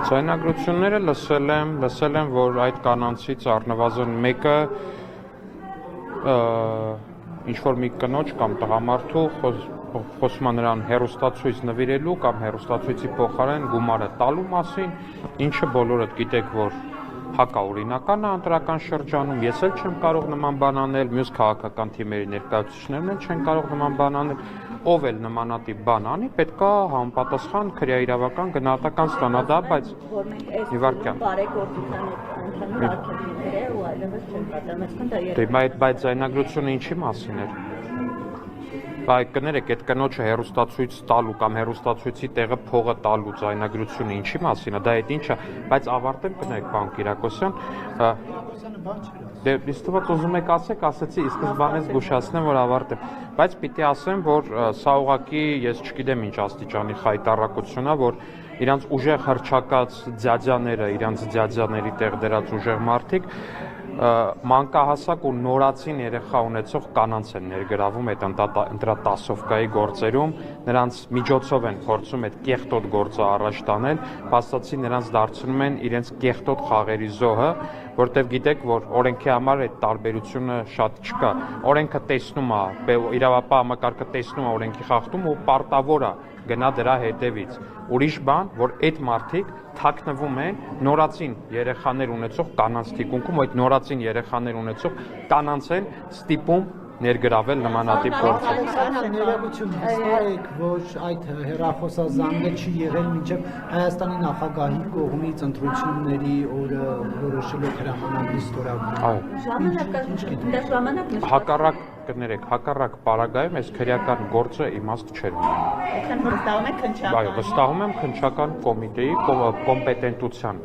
Ձայնագրությունները լսել եմ, որ այդ կանանցից առնվազն մեկը ինչ-որ մի կնոջ կամ տղամարդու խոսում է նրան հեռուստացույց նվիրելու կամ հեռուստացույցի փոխարեն գումարը տալու մասին, ինչը բոլորդ գիտեք, որ հակաօրինական է ընտրական շրջանում, ես էլ չեմ կարող նման բան անել, մյուս քաղաքական թիմերի ներկայացուցիչներն էլ չեն կարող նման բան անել, ով էլ նմանատիպ բան անի, պետքա համապատասխան քրեաիրավական գնահատական ստանա դա, բայց մի վարքյան։ Բայց ձայնագրությունը ինչի մասին էր։ Բայց կներեք, այդ կնոջը հեռուստացույց տալու կամ հեռուստացույցի տեղը փողը տալու ձայնագրությունը ինչի մասին է, դա այդ ինչա, բայց ավարտեմ կներեք, պարոն Կիրակոսյան, Դե թվաց ուզում եք ասեցի, ի սկզբանե զգուշացնեմ, որ ավարտեմ, բայց պիտի ասեմ, որ սա ուղղակի ես չգիտեմ ինչ աստիճանի խայտառակություն է, որ իրանց ուժեղ հռչակած ձյաձյաները, իրանց ձյաձյաների տեղ դրած ուժեղ մարդիկ մանկահասակ ու նորածին երեխա ունեցող կանանց են ներգրավում այդ ընտրատասովկայի գործերում, նրանց միջոցով են փորձում այդ կեղտոտ գործը առաջ տանել, փաստացի նրանց դարձնում են իրենց կեղտոտ խաղերի զոհը, որտեղ գիտեք, որ օրենքի համար այդ տարբերությունը շատ չկա, օրենքը տեսնում է, իրավապահ համակարգը տեսնում է օրենքի խախտում ու պարտավոր է գնա դրա հետևից, ուրիշ բան, որ այդ մարդիկ թաքնվում են նորածին երեխաներ ունեցող կանանց թիկունքում, այդ նորածին երեխաներ ունեցող կանանց են ստիպում ներգրավել նմանատիպ գործերում։ Ներողություն, հստակ եք, որ այդ հեռախոսազանգը չի եղել մինչև Հայաստանի նախագահի կողմից ընտրությունների օրը որոշելով հրամանագրի ստորագրել։ Հակառակ կներեք, հակառակ պարագայում այս քրեական գործը իմաստ չէր ունենում։ Այսինքն վստահում եք քննչական։ Վստահում եմ քննչական կոմիտեի կոմպետենտության։